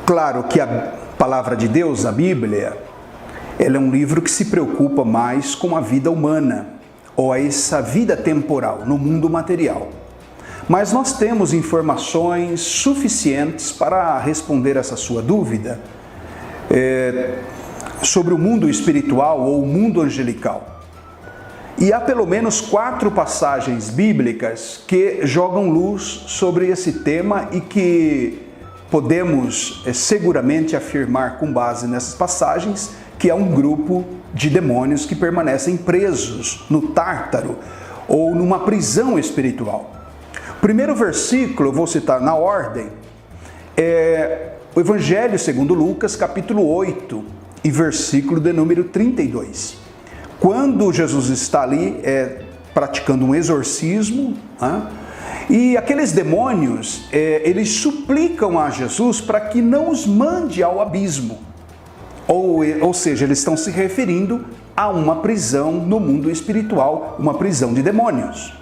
Claro que a palavra de Deus, a Bíblia, ela é um livro que se preocupa mais com a vida humana, ou essa vida temporal, no mundo material. Mas nós temos informações suficientes para responder essa sua dúvida sobre o mundo espiritual ou o mundo angelical. E há pelo menos 4 passagens bíblicas que jogam luz sobre esse tema e que podemos seguramente afirmar com base nessas passagens que é um grupo de demônios que permanecem presos no Tártaro ou numa prisão espiritual. O primeiro versículo, eu vou citar na ordem, é o Evangelho segundo Lucas, capítulo 8, e versículo de número 32. Quando Jesus está ali praticando um exorcismo, e aqueles demônios, eles suplicam a Jesus para que não os mande ao abismo. Ou seja, eles estão se referindo a uma prisão no mundo espiritual, uma prisão de demônios.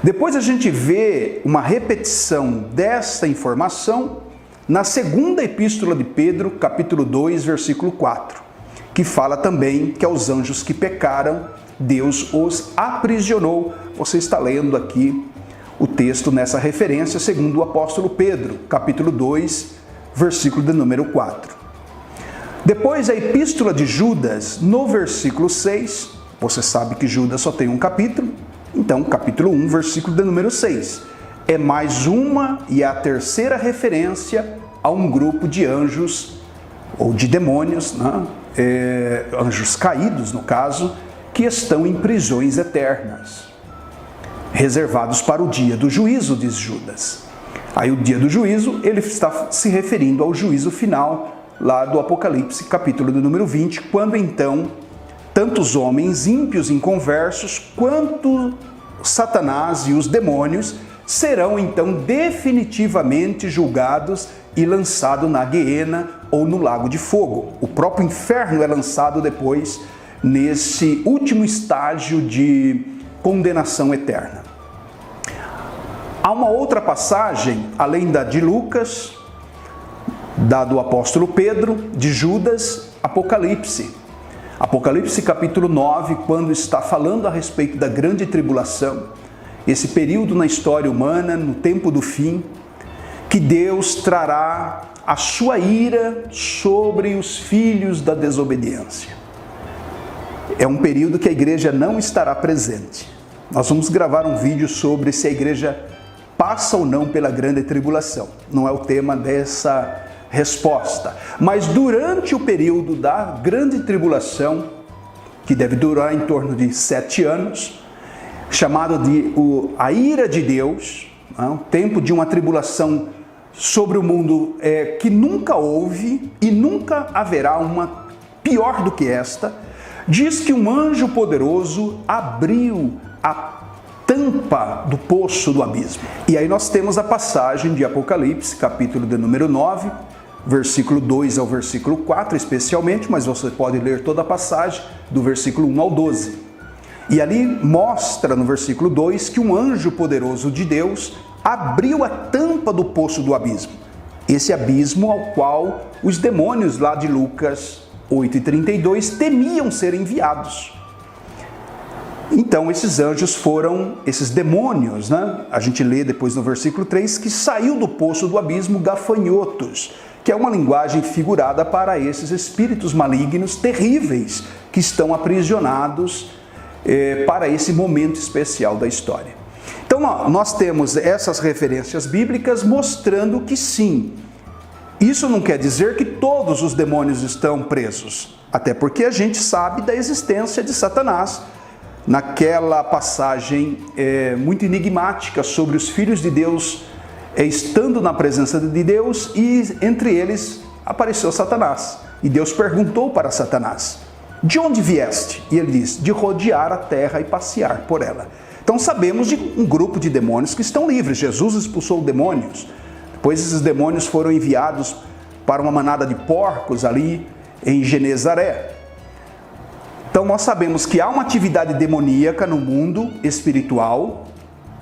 Depois a gente vê uma repetição dessa informação na segunda epístola de Pedro, capítulo 2, versículo 4, que fala também que aos anjos que pecaram, Deus os aprisionou. Você está lendo aqui o texto nessa referência, segundo o apóstolo Pedro, capítulo 2, versículo de número 4. Depois a epístola de Judas, no versículo 6, você sabe que Judas só tem um capítulo, então capítulo 1, versículo de número 6. É mais uma e a terceira referência a um grupo de anjos, ou de demônios, anjos caídos no caso, que estão em prisões eternas, reservados para o dia do juízo, diz Judas. Aí o dia do juízo, ele está se referindo ao juízo final, lá do Apocalipse, capítulo do número 20, quando então, tanto os homens ímpios inconversos, quanto Satanás e os demônios, serão então definitivamente julgados e lançados na Guiena ou no lago de fogo. O próprio inferno é lançado depois nesse último estágio de condenação eterna. Há uma outra passagem, além da de Lucas, da do apóstolo Pedro, de Judas, Apocalipse. Apocalipse capítulo 9, quando está falando a respeito da grande tribulação, esse período na história humana, no tempo do fim, que Deus trará a sua ira sobre os filhos da desobediência. É um período que a igreja não estará presente. Nós vamos gravar um vídeo sobre se a igreja passa ou não pela grande tribulação. Não é o tema dessa resposta. Mas durante o período da grande tribulação, que deve durar em torno de 7 anos, chamado de a ira de Deus, o tempo de uma tribulação sobre o mundo que nunca houve e nunca haverá uma pior do que esta, diz que um anjo poderoso abriu a tampa do poço do abismo. E aí nós temos a passagem de Apocalipse, capítulo de número 9, versículo 2 ao versículo 4 especialmente, mas você pode ler toda a passagem do versículo 1 ao 12. E ali mostra no versículo 2 que um anjo poderoso de Deus abriu a tampa do poço do abismo. Esse abismo ao qual os demônios lá de Lucas 8:32 temiam ser enviados. Então esses anjos foram, esses demônios, a gente lê depois no versículo 3, que saiu do poço do abismo gafanhotos, que é uma linguagem figurada para esses espíritos malignos terríveis que estão aprisionados para esse momento especial da história. Então nós temos essas referências bíblicas mostrando que sim, isso não quer dizer que todos os demônios estão presos, até porque a gente sabe da existência de Satanás, naquela passagem muito enigmática sobre os filhos de Deus estando na presença de Deus e entre eles apareceu Satanás. E Deus perguntou para Satanás: de onde vieste? E ele diz: de rodear a terra e passear por ela. Então sabemos de um grupo de demônios que estão livres. Jesus expulsou demônios. Depois esses demônios foram enviados para uma manada de porcos ali em Genezaré. Então nós sabemos que há uma atividade demoníaca no mundo espiritual,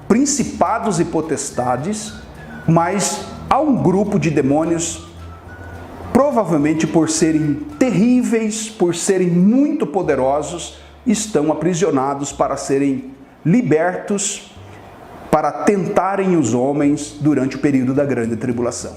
principados e potestades, mas há um grupo de demônios provavelmente por serem terríveis, por serem muito poderosos, estão aprisionados para serem libertos, para tentarem os homens durante o período da grande tribulação.